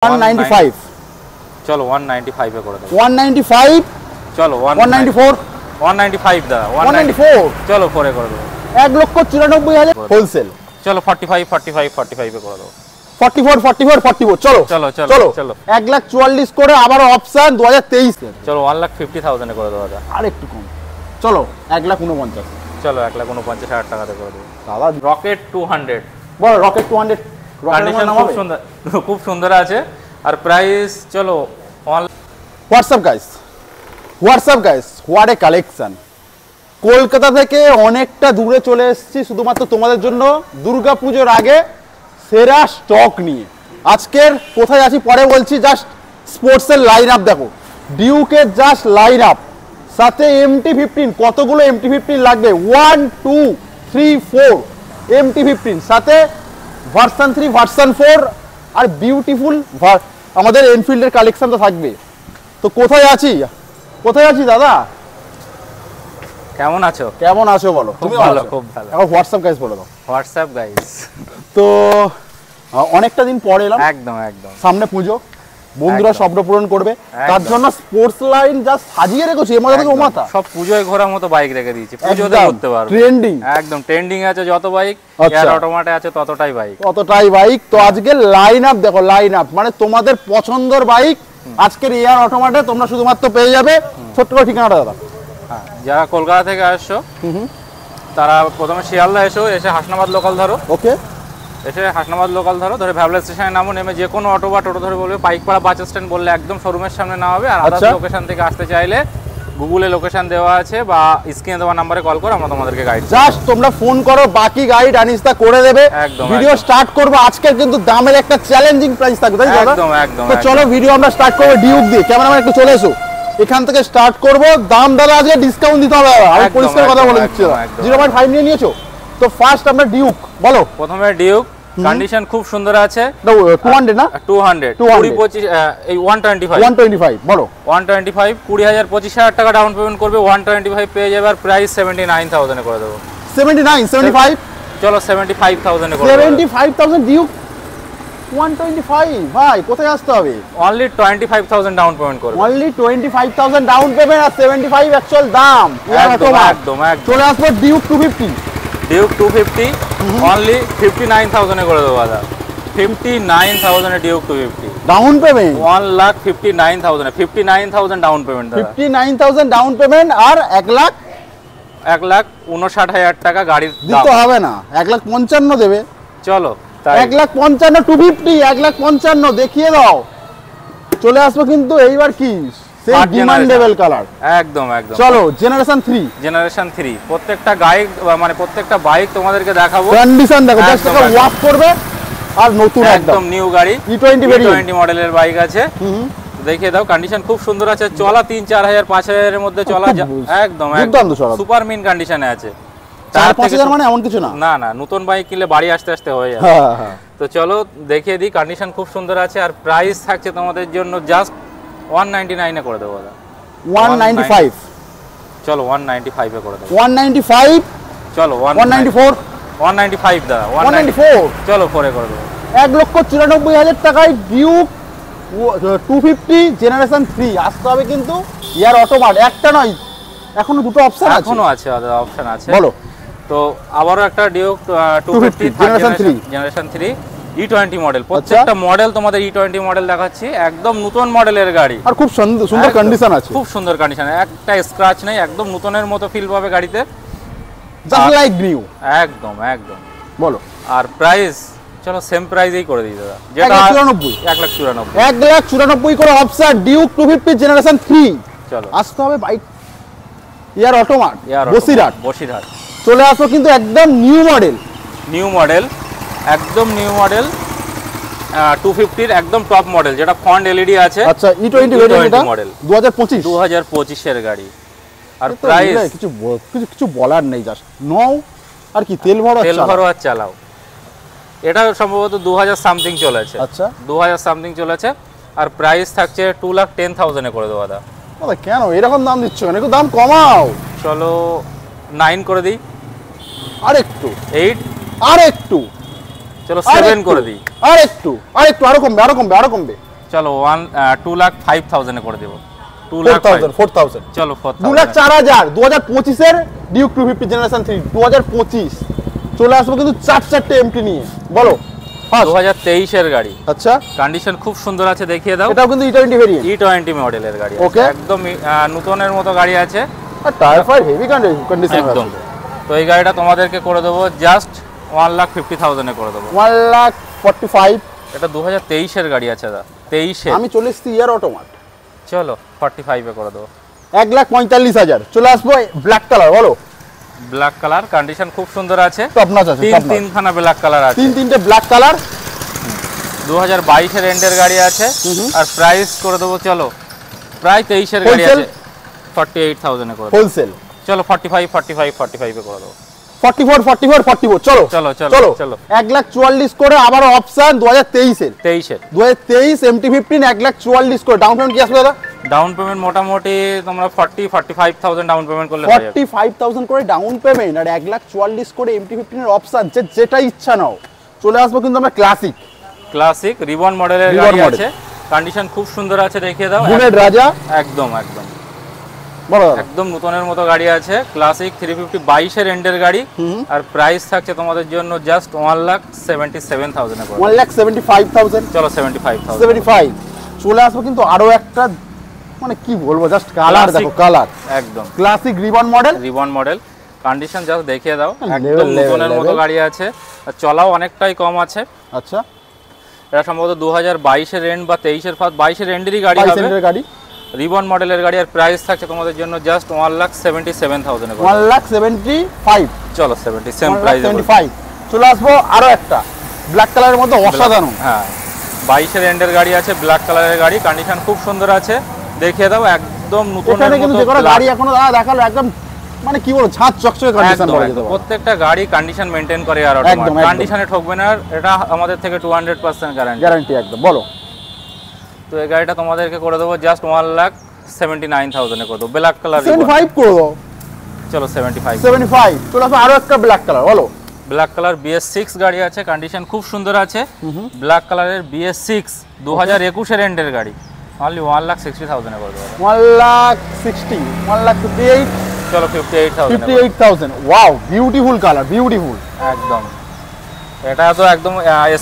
195 চলো 195 এ করে দাও 195 চলো 194 195 দাদা 194 চলো পরে করে দাও 1,94,000 হোলসেল চলো 45 এ করে দাও 44 44 44 চলো চলো চলো চলো চলো 1,44 করে আবার অপশন 2023 চলো 1,50,000 এ করে দাও দাদা আর একটু কম চলো 1,49 চলো 1,49,000 টাকাতে করে দাও দাদা রকেট 200 বড় রকেট 200 কন্ডিশন খুব সুন্দর আছে আর প্রাইস চলো WhatsApp guys what a collection Kolkata থেকে অনেকটা দূরে চলে এসেছি শুধুমাত্র তোমাদের জন্য দুর্গাপুজোর আগে সেরা স্টক নিয়ে আজকের কোথায় আছি পরে বলছি জাস্ট স্পোর্টসের লাইন আপ দেখো ডিউকের জাস্ট লাইন আপ সাথে MT-15 কতগুলো MT-15 লাগবে 1 2 3 4 MT-15 সাথে ভার্সন 3 ভার্সন 4 আর বিউটিফুল আমাদের এনফিল্ডের কালেকশন তো থাকবে তো কোথায় আছি দাদা কেমন আছো বলো তুমি ভালো খুব ভালো এখন হোয়াটসঅ্যাপ গাইস বলে দাও হোয়াটসঅ্যাপ গাইস তো অনেকটা দিন পরে এলাম একদম সামনে পুজো বন্ধুরা স্বপ্ন পূরণ করবে তার জন্য স্পোর্টস লাইন জাস্ট সাজিয়ে রেখেছি এর মধ্যে থেকে ওমাতা সব পুজোয় ঘোরার মতো বাইক রেখে দিয়েছি পুজোতে করতে পারবে ট্রেন্ডিং আছে যত বাইক এয়ার অটোমেটে আছে ততটাই বাইক তো আজকে লাইন আপ দেখো লাইন আপ মানে তোমাদের পছন্দের বাইক আজকের এয়ার অটোমেটে তোমরা শুধুমাত্র পেয়ে যাবে ছোট্ট করে ঠিকানাটা দাদা হ্যাঁ যারা কলকাতা থেকে আসছো তারা প্রথমে শিয়ালদা এসে হাসনাবাদ লোকাল ধরো ওকে এসে হাসনাবাদ লোকাল ধরে ভ্যাবলা স্টেশনে নামো নেমে যে কোনো অটো বা টোটো ধরে বলবে পাইকপাড়া বাস স্ট্যান্ড বললে একদম শোরুমের সামনে নামাবে আর আদার্স লোকেশন থেকে আসতে চাইলে গুগলে লোকেশন দেওয়া আছে বা স্ক্রিনে দেওয়া নম্বরে কল করো আমরা তোমাদেরকে গাইড জাস্ট তোমরা ফোন করো বাকি গাইড আনিসদা করে দেবে ভিডিও স্টার্ট করব আজকে কিন্তু দামের একটা চ্যালেঞ্জিং প্রাইস থাকবে তাই দাদা একদম তো চলো ভিডিও আমরা স্টার্ট করব ডিউক দিয়ে ক্যামেরাম্যান একটু চলে এসো এখান থেকে স্টার্ট করব দাম দাদা আজকে ডিসকাউন্ট দিতে হবে আমি পরিষ্কার কথা বলে দিচ্ছি 0.5 নিয়ে নিয়েছো তো ফার্স্ট আমরা ডিউক বলো প্রথমে ডিউক কন্ডিশন খুব সুন্দর আছে 200 না 200 25 এই 125 বলো 125 20025,000 টাকা ডাউন পেমেন্ট করবে 125 পেয়ে যাবে আর প্রাইস 79,000 এ করে দেব 75 চলো 75,000 এ করে 75,000 ডিউক 125 ভাই কোথায় আসতে হবে অনলি 25,000 ডাউন পেমেন্ট করবে অনলি 25,000 ডাউন পেমেন্ট আর 75 অ্যাকচুয়াল দাম একদম চলে আসবে ডিউক 250 ডিউক 250 অনলি 59,000 এ করে দেবো দাদা 59,000 এ Duke 250 down payment 1,59,000 59,000 down payment দাদা 59,000 ডাউন পেমেন্ট আর 1,59,000 টাকা গাড়ির দাম দিতে হবে না 1,55,000 দেবে চলো 1,55,000 250 1,55,000 দেখিয়ে দাও চলে আসবে কিন্তু এইবার কি সেই ডিমান্ডেবল কালার একদম চলো জেনারেশন 3 প্রত্যেকটা প্রত্যেকটা বাইক তোমাদেরকে দেখাবো কন্ডিশন দেখো জাস্ট একটা ওয়াক করবে আর নতুন একদম নিউ গাড়ি E20 মডেলের বাইক আছে দেখিয়ে দাও কন্ডিশন খুব সুন্দর আছে চলা 3-4 হাজার 5,000 এর মধ্যে চলা একদম সুপার মিন কন্ডিশনে আছে 4-5,000 মানে এমন কিছু না নতুন বাইক কিনলে বাড়ি আসতে হয়ে যাবে তো চলো দেখিয়ে দিই কন্ডিশন খুব সুন্দর আছে আর প্রাইস থাকছে তোমাদের জন্য জাস্ট 199 এ করে দেবো দাদা 195 চলো 195 এ করে দেবো 195 চলো 194 195 দাদা 194 চলো পরে করে দেবো 1,94,000 টাকায় ডিউক 250 জেনারেশন 3 আসতে হবে কিন্তু ইয়ার অটোমেট একটা নয় এখনো দুটো অপশন আছে এখনো আছে অপশন আছে বলো তো আবারও একটা ডিউক 250 জেনারেশন 3 E20 মডেল প্রত্যেকটা মডেল তোমাদের E20 মডেল দেখাচ্ছি একদম নতুন মডেলের গাড়ি আর খুব সুন্দর কন্ডিশন আছে খুব সুন্দর কন্ডিশন একটা স্ক্র্যাচ নেই একদম নতুনের মতো ফিল পাবে গাড়িতে জাস্ট লাইক নিউ একদম বলো আর প্রাইস চলো সেম প্রাইসেই করে দিই দাদা যেটা 1,94,000 করে অপশন ডিউক 250 জেনারেশন 3 চলো আসতে হবে বাইক ইয়ার অটোমেট বসিরহাট চলে আসো কিন্তু একদম একদম নিউ মডেল 250 এর একদম টপ মডেল যেটা ফ্রন্ট এলইডি আছে আচ্ছা E20 ভেরিয়েন্ট মডেল 2025 এর গাড়ি আর প্রাইস কিছু বলার নেই জাস্ট নাও আর কি তেল ভরো আর চালাও এটা সম্ভবত 2000 সামথিং চলেছে আচ্ছা 2000 সামথিং চলেছে আর প্রাইস থাকছে 2,10,000 এ করে দেবো দাদা কেন এরকম দাম দিচ্ছ কেন একটু দাম কমাও চলো 9 করে দিই আরেকটু 8 আরেকটু চলো 7 করে দিই আরেকটু আরো কমবে চলো 2,05,000 এ করে দেবো। 2,05,000 4,000 চলো 4,000 2,04,000 2025 এর ডিউক 250 জেনারেশন 3 2025 চলে আসবো কিন্তু চারটে এমটি নিয়ে। বলো 2023 এর গাড়ি। আচ্ছা কন্ডিশন খুব সুন্দর আছে, দেখিয়ে দাও। এটাও কিন্তু E20 ভেরিয়েন্ট, E20 মডেলের গাড়ি। ওকে, একদম নতুনের মতো গাড়ি আছে, আর টায়ার ফায়ার হেভি কন্ডিশন একদম। তো এই গাড়িটা তোমাদেরকে করে দেবো জাস্ট 1,50,000 এ করে দেবো। 1,45,000 এটা 2023 এর গাড়ি আছে দাদা, 23 আমি চলে এসেছি ইয়ার অটোমাট। চলো 45 এ করে দেবো। 1,45,000 চলে আসবো ব্ল্যাক কালার। বলো ব্ল্যাক কালার, কন্ডিশন খুব সুন্দর আছে, টপ নচ আছে, তিনখানা ব্ল্যাক কালার আছে, তিনটে ব্ল্যাক কালার। 2022 এর এন্ডের গাড়ি আছে, আর প্রাইস করে দেবো চলো প্রায় 23 এর গাড়ি আছে, 48,000 এ করে দেবো। হোলসেল চলো 45 এ করে দেবো। 44 চলো চলো চলো চলো চলো 1,44,000 করে আবার অপশন 2023 এর 2023 MT15 1,44,000 করে। ডাউন পেমেন্ট কি আসবে দাদা? ডাউন পেমেন্ট মোটামুটি তোমরা 45,000 ডাউন পেমেন্ট করলে হয়ে যাবে। 45,000 করে ডাউন পেমেন্ট আর 1,44,000 করে MT15 এর অপশন, যেটা ইচ্ছা নাও। চলে আসবো কিন্তু আমরা ক্লাসিক রিবন মডেলের গাড়ি আছে, কন্ডিশন খুব সুন্দর আছে, দেখিয়ে দাও। বুলেট রাজা একদম একদম নতুনের মতো গাড়ি আছে, ক্লাসিক 350 22 এর এন্ডের গাড়ি, আর প্রাইস থাকছে তোমাদের জন্য জাস্ট 1,77,000 এ করে। 1,75,000 চলো 75,000 75 চলে আসবো কিন্তু আরো একটা, মানে কি বলবো, জাস্ট কালার দেখো, কালার একদম classic ribbon model. Condition just দেখিয়ে দাও, একদম নতুনের মতো গাড়ি আছে, আর চলাও অনেকটাই কম আছে। আচ্ছা এটা সম্ভবত 2022 এর এন্ড বা 23 এর ফার্স্ট 22 এর এন্ডেরই গাড়ি হবে, রিবন মডেলের গাড়ি, আর প্রাইস থাকছে তোমাদের জন্য জাস্ট 1,77,000 এ। 1,75,000 চলো 70 সেম প্রাইস 75 চলে আসবো আরো একটা ব্ল্যাক কালারের মধ্যে অসাধারণ। হ্যাঁ 22 এর এন্ডের গাড়ি আছে, ব্ল্যাক কালারের গাড়ি, কন্ডিশন খুব সুন্দর আছে, দেখিয়ে দাও। একদম নতুনের মতো গাড়ি এখনো দাদা দেখালো, একদম মানে কি বলবো, ঝাঁজ চকচকে কন্ডিশন করে দিতে পারে। প্রত্যেকটা গাড়ি কন্ডিশন মেইনটেইন করে, আর কন্ডিশনে ঠকবে না, এটা আমাদের থেকে 200% গ্যারান্টি একদম। বলো তো এই গাড়িটা তোমাদেরকে করে দেবো জাস্ট 1,79,000 এ করে দেবো, ব্ল্যাক কালার 75 করে দাও। চলো 75 চলে আসবো আরো একটা ব্ল্যাক কালার। বলো ব্ল্যাক কালার BS6 গাড়ি আছে, কন্ডিশন খুব সুন্দর আছে, ব্ল্যাক কালারের BS6 2021 এর এন্ডের গাড়ি, অনলি 1,60,000 এ করে দেবো। 1,60,000 1,58,000 চলো 58,000 ওয়াও, বিউটিফুল কালার, বিউটিফুল একদম। এটা তো একদম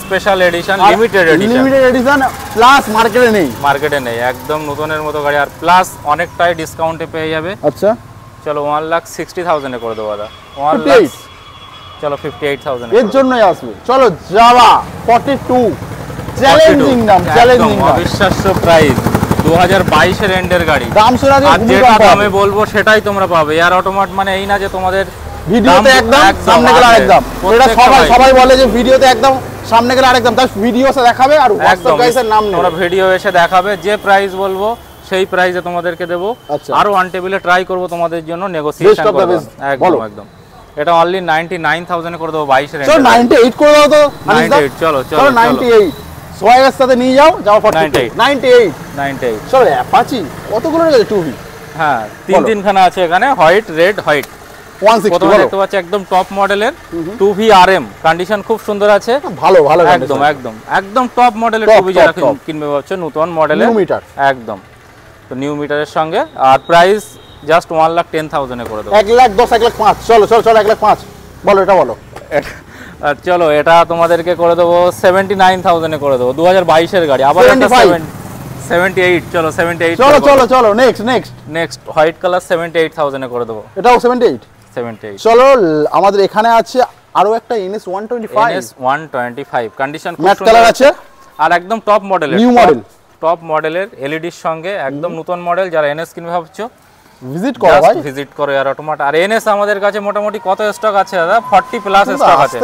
special edition, limited edition, plus মার্কেটে নেই, একদম নতুনের মতো গাড়ি, আর প্লাস অনেকটাই ডিসকাউন্টে পেয়ে যাবে। আচ্ছা চলো 1,60,000 এ করে দেবো দাদা। 58 চলো 58,000 এর জন্যই আসবে। চলো জাভা 42 চ্যালেঞ্জিং নাম, অবিশ্বাস্য প্রাইস, 2022 এর এন্ডের গাড়ি, দাম শোনা যেটা দামে বলবো সেটাই তোমরা পাবে। এয়ার অটোমাট মানে এই না যে তোমাদের ভিডিওতে একদম সামনে গেলে আরেক দাম, এটা সবাই বলে যে ভিডিওতে একদম সামনে গেলে আরেক দাম, তাই ভিডিও এসে দেখাবে আর হোয়াটসঅ্যাপ গাইসের নাম নেই, তোমরা ভিডিও এসে দেখাবে, যে প্রাইস বলবো সেই প্রাইসে তোমাদেরকে দেব। আরো অন টেবিলে ট্রাই করব তোমাদের জন্য, নেগোসিয়েশন করব। একদম এটা অনলি 99,000 এ করে দেবো 22 এর। চলো 98 করে দাও তো। 98 চলো 98 সোয়াগের সাথে নিয়ে যাও 98 চলো। অ্যাপাচি কতগুলো রয়েছে? 2V, হ্যাঁ তিনখানা আছে এখানে, হোয়াইট রেড হোয়াইট। 160 দেখতে পাচ্ছি একদম টপ মডেলের 2V RM, কন্ডিশন খুব সুন্দর আছে, ভালো একদম টপ মডেলের 2V যারা কিনবে ভাবছো, নতুন মডেলের, নিউ মিটার একদম। তো নিউ মিটারের সঙ্গে, আর প্রাইস জাস্ট 1,10,000 এ করে দেবো। 1,10,000 1,05,000 চলো 1,05,000 বলো। এটা বলো চলো এটা তোমাদেরকে করে দেবো 79,000 এ করে দেবো, 2022 এর গাড়ি, আবার 78 চলো 78 চলো নেক্সট হোয়াইট কালার 78,000 এ করে দেবো। এটাও 78 চলো। আমাদের এখানে আছে আরো একটা NS 125 কন্ডিশন খুব ম্যাট কালার আছে, আর একদম টপ মডেলের, নিউ মডেল, টপ মডেলের এলইডির সঙ্গে, একদম নতুন মডেল। যারা NS কিনবে ভাবছো ভিজিট করো ভাই, ভিজিট করো এয়ার অটোমাট। আর NS আমাদের কাছে মোটামুটি কত স্টক আছে দাদা? 40 প্লাস স্টক আছে,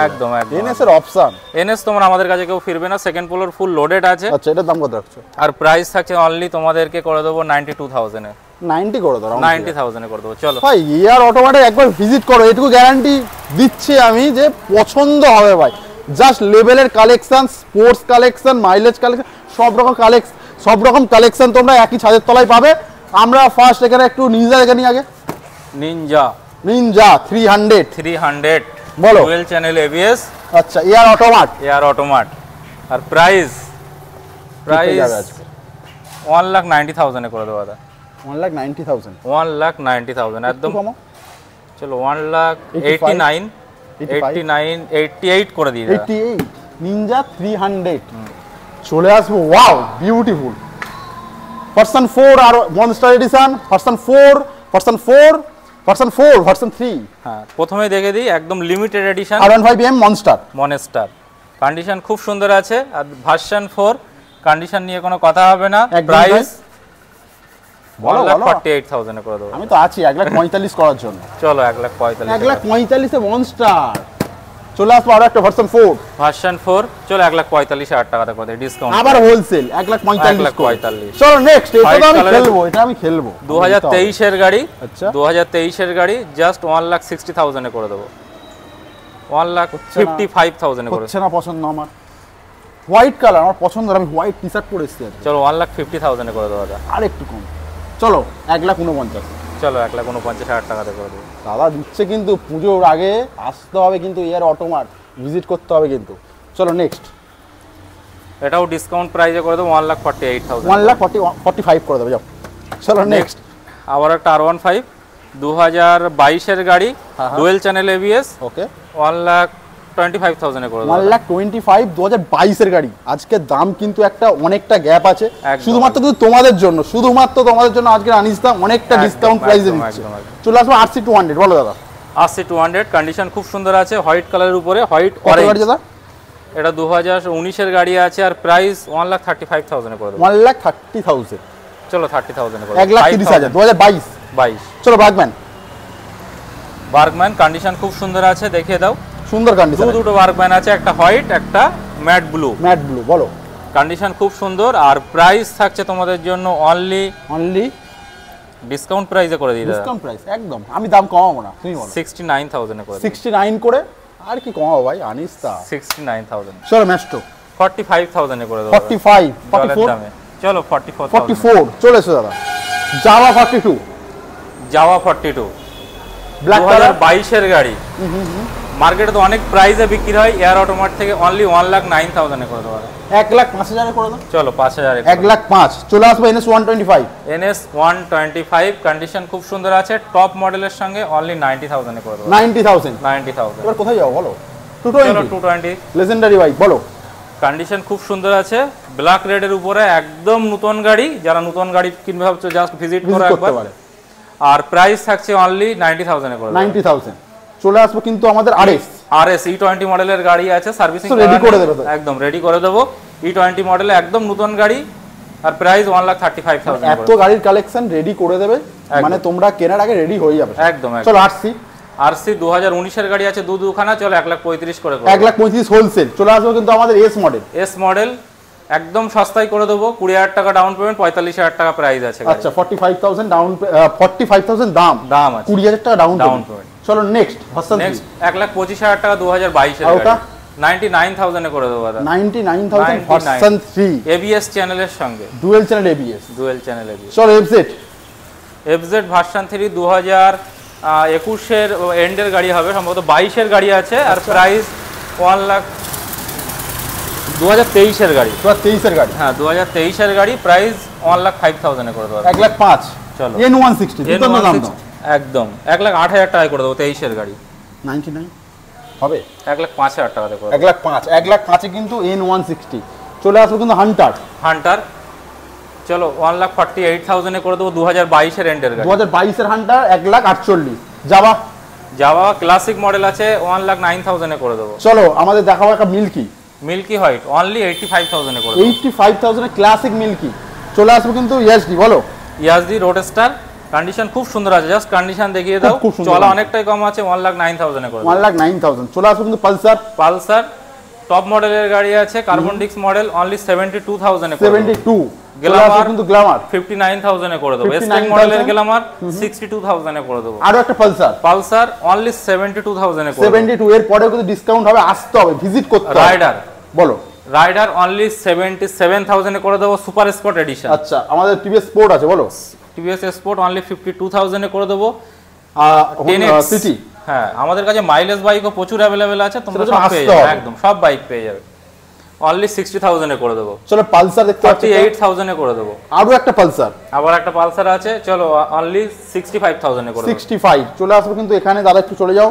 একদম NS এর অপশন। NS তোমরা আমাদের কাছে কেউ ফিরবে না, সেকেন্ড ফ্লোর ফুল লোডেড আছে। আচ্ছা এটার দাম কত রাখছো? আর প্রাইস থাকছে অনলি তোমাদেরকে করে দেবো 92,000 এ। 90 করে দাও, 90,000 এ করে দেবো। চলো ভাই এয়ার অটোমাটে একবার ভিজিট করো, এটুকু গ্যারান্টি দিচ্ছি আমি যে পছন্দ হবে ভাই। জাস্ট লেভেলের collection, sports collection, mileage collection, সব রকম কালেকশন তোমরা একই ছাদের তলায় পাবে। আমরা ফার্স্ট এখানে একটু নিনজা দেখে নিই আগে। নিনজা 300 বলো, ডুয়াল চ্যানেল ABS। আচ্ছা এয়ার অটোমাট, আর প্রাইস প্রাইস 1,90,000 এ করে দেবো দাদা। 1,90,000 1,90,000 একদম কমো। চলো 1,89,88 করে দিই দাদা। 88 নিনজা 300 চলে আসবো। ওয়াও বিউটিফুল ভার্সন 4 আর monster edition version 4 version 4 version 4 version 3। হ্যাঁ প্রথমে দেখে দিই একদম limited edition R15M monster monster condition খুব সুন্দর আছে। আর ভার্সন 4 কন্ডিশন নিয়ে কোনো কথা হবে না। প্রাইস 1,48,000 এ করে দেবো। আমি তো আছি 1,45,000 করার জন্য। চলো 1,45,000 1,45,000 এ মনস্টার চলে আসবো। আরো একটা ভার্সন 4 চলো 1,45,000 টাকাতে করে দেই ডিসকাউন্ট। আবার হোলসেল 1,45,000। 1,45,000 চলো নেক্সট এটা আমি খেলবো 2023 এর গাড়ি। আচ্ছা 2023 এর গাড়ি জাস্ট 1,60,000 এ করে দেবো। 1,55,000 এ করে হচ্ছে না পছন্দ আমার। হোয়াইট কালার আমার পছন্দ, আমি হোয়াইট টি শার্ট পরে এসেছি। চলো 1,50,000 এ করে দেবো দাদা। আর একটু কম চলো 1,49,000। চলো 1,49,000 টাকাতে করে দেবো। দাদা দিচ্ছে কিন্তু পুজোর আগে আসতে হবে কিন্তু এয়ার অটোমার্ট ভিজিট করতে হবে কিন্তু। চলো নেক্সট এটাও ডিসকাউন্ট প্রাইসে করে দেবো 1,48,000। 1,45,000 করে দেবো যাও। চলো নেক্সট আবার একটা R15 2022 এর গাড়ি ডুয়েল চ্যানেল ABS। ওকে 1,25,000 এ করে দেবো। 1,25,000 2022 এর গাড়ি। আজকে দাম কিন্তু একটা অনেকটা গ্যাপ আছে একদম। শুধুমাত্র কিন্তু তোমাদের জন্য আজকে আনিসদা অনেকটা ডিসকাউন্ট প্রাইসে দিচ্ছে। চলে আসবো RC200 বলো দাদা। RC200 কন্ডিশন খুব সুন্দর আছে হোয়াইট কালারের উপরে হোয়াইট কত গাড়ি দাদা? এটা 2019 এর গাড়ি আছে আর প্রাইস 1,35,000 এ করে দেবো। 1,30,000 চলো 30,000 এ করে 1,30,000 2022। চলো বার্গম্যান কন্ডিশন খুব সুন্দর আছে দেখিয়ে দাও। সুন্দর কন্ডিশন দুটো বার্গম্যান আছে একটা হোয়াইট একটা ম্যাট ব্লু বলো। কন্ডিশন খুব সুন্দর আর প্রাইস থাকছে তোমাদের জন্য অনলি ডিসকাউন্ট প্রাইসে করে দিই দাদা। ডিসকাউন্ট প্রাইস একদম আমি দাম কমাবো না তুমি বলো। 69,000 এ করে 69 করে আর কি কমাবো ভাই আনিসদা। 69,000 চলো ম্যাস্টো 45,000 এ করে দেবো। 45 44 চলো 44 চলে এসো দাদা। জাভা 42 ব্ল্যাক কালার 2022 এর গাড়ি। মার্কেটে তো অনেক প্রাইসে বিক্রি হয় এয়ার অটোমার্ট থেকে অনলি 1,09,000 এ করে দেবো। 1,05,000 এ করে দাও। চলো 5,000 এ 1,05,000 চলে আসবে NS 125 কন্ডিশন খুব সুন্দর আছে টপ মডেলের সঙ্গে অনলি 90,000 এ করে দেবো। 90,000 এবার কোথায় যাও বলো। 220 লেজেন্ডারি বাইক বলো। কন্ডিশন খুব সুন্দর আছে ব্ল্যাক রেডের উপরে একদম নতুন গাড়ি। যারা নতুন গাড়ি কিনবে ভাবছো জাস্ট ভিজিট করো একবার। আর প্রাইস থাকছে অনলি 90,000 এ করে 90,000 চলে আসবো কিন্তু আমাদের RS E20 মডেলের গাড়ি আছে সার্ভিসিং রেডি করে দেবো একদম রেডি করে দেবো। E20 মডেলে একদম নতুন গাড়ি আর প্রাইস 1,35,000 এত গাড়ির কালেকশন রেডি করে দেবে মানে তোমরা কেনার আগে রেডি হয়ে যাবে একদম। চলো RC 2019 এর গাড়ি আছে দুখানা চলো 1,35,000 করে 1,35,000 হোলসেল চলে আসবো কিন্তু আমাদের S মডেল একদম সস্তায় করে দেবো। 20,000 টাকা ডাউন পেমেন্ট 45,000 টাকা প্রাইস আছে। আচ্ছা 45,000 ডাউন 45,000 দাম আছে 20,000 টাকা ডাউন পেমেন্ট। চলো নেক্সট 1,25,000 টাকা 2022 এর গাড়ি 99,000 এ করে দেবো দাদা। 99,000 ভার্সন 3 ABS চ্যানেলের সঙ্গে ডুয়াল চ্যানেল ABS চলো FZ ভার্সন 3 2021 এর এন্ডের গাড়ি হবে সম্ভবত 22 এর গাড়ি আছে আর প্রাইস 2023 এর গাড়ি। 2023 এর গাড়ি হ্যাঁ 2023 এর গাড়ি প্রাইস 1,05,000 এ করে দেবো। 1,05,000 চলো N160 দুটো দাম দাও একদম 1,08,000 টাকায় করে দেবো 23 এর গাড়ি। 99 হবে 1,05,000 টাকাতে করে 1,05,000 কিন্তু N160 চলে আসবে কিন্তু হান্টার চলো 1,48,000 এ করে দেবো 2022 এর এন্ডের গাড়ি। 2022 এর হান্টার 1,48,000 জাভা ক্লাসিক মডেল আছে 1,09,000 এ করে দেবো। চলো আমাদের দেখাবো একটা মিল্কি হোয়াইট অনলি 85,000 এ করে 85,000 এ ক্লাসিক মিল্কি চলে আসবে কিন্তু ইয়াসডি বলো। ইয়াসডি রোডস্টার কন্ডিশন খুব সুন্দর আছে জাস্ট কন্ডিশন দেখিয়ে দাও। চলা অনেকটাই কম আছে 1,09,000 এ করে 1,09,000 চলে আসবে কিন্তু পালসার টপ মডেলের গাড়ি আছে কার্বন ডিস্ক মডেল অনলি 72,000 এ করে 72 গ্ল্যামার কিন্তু গ্ল্যামার 59,000 এ করে দেবো। এসটেক মডেলের গ্ল্যামার 62,000 এ করে দেবো। আরো একটা পালসার অনলি 72,000 এ করে 72 এর পরেও কিন্তু ডিসকাউন্ট হবে আসতে হবে ভিজিট করতে হবে। রাইডার বলো রাইডার অনলি 77,000 এ করে দেবো সুপার স্পোর্ট এডিশন। আচ্ছা আমাদের টিভিএস স্পোর্ট আছে বলো। টিভিএস স্পোর্ট অনলি 52,000 এ করে দেবো। সিটি হ্যাঁ আমাদের কাছে মাইলেজ বাইকও প্রচুর অ্যাভেলেবেল আছে তোমরা সব পেয়ে যাবে একদম সব বাইক পেয়ে যাবে। অনলি 60,000 এ করে দেবো। চলো পালসার দেখতে পাচ্ছি 48,000 এ করে দেবো। আরো একটা পালসার, আবার একটা পালসার আছে, চলো অনলি 65,000 এ করে দেবো। 65 চলে আসবে কিন্তু এখানে। দাদা একটু চলে যাও,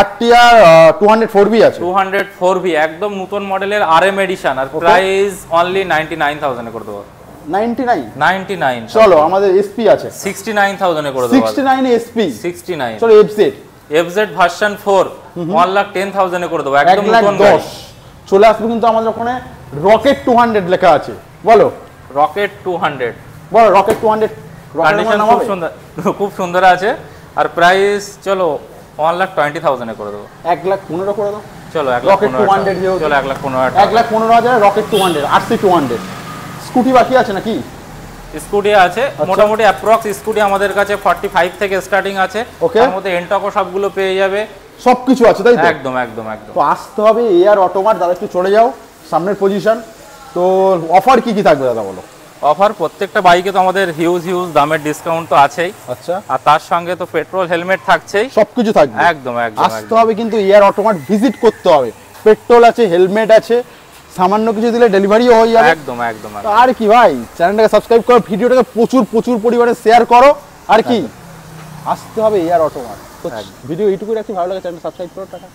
আরটিআর 204V আছে, 204V একদম নতুন মডেলের RM এডিশন, আর প্রাইস অনলি 99,000 এ করে দেবো। 99 99। চলো আমাদের এসপি আছে 69,000 এ করে দেবো। 69 এসপি 69। চলো FZ ভার্সন 4 1,10,000 এ করে দেবো, একদম নতুন গাড়ি। 1,10,000 চলে আসবে কিন্তু আমাদের ওখানে। রকেট 200 লেখা আছে, বলো রকেট 200, বলো রকেট 200 কন্ডিশন খুব সুন্দর, খুব সুন্দর আছে, আর প্রাইস চলো 1,20,000 এ করে দেবো। 1,15,000 করে দাও। চলো রকেট 200 যেহেতু, চলো 1,15,000, 1,15,000 রকেট 200 RC 200। স্কুটি বাকি আছে নাকি? স্কুটি আছে মোটামুটি অ্যাপ্রক্স স্কুটি আমাদের কাছে 45 থেকে স্টার্টিং আছে, তার মধ্যে এন্টকো সবগুলো পেয়ে যাবে, সবকিছু আছে তাই তো? একদম একদম একদম। তো আসতে হবে এআর অটোমার্ট। দাদা একটু চলে যাও সামনের পজিশন। তো অফার কি কি থাকবে দাদা বলো? অফার প্রত্যেকটা বাইকে তো আমাদের হিউজ দামের ডিসকাউন্ট তো আছেই, আচ্ছা, আর তার সঙ্গে তো পেট্রোল হেলমেট থাকছেই, সবকিছু থাকবে। একদম একদম। আসতে হবে কিন্তু এআর অটোমার্ট ভিজিট করতে হবে। পেট্রোল আছে, হেলমেট আছে, সামান্য কিছু দিলে ডেলিভারিও হয়ে যাবে। একদম একদম। আর কি ভাই, চ্যানেলটাকে সাবস্ক্রাইব করো, ভিডিওটাকে প্রচুর পরিমাণে শেয়ার করো। আর কি আসতে হবে এআর অটোমার্ট। তো ভিডিও এইটুকুই রাখছি, ভালো লাগে চ্যানেল সাবস্ক্রাইব করো, টাটা।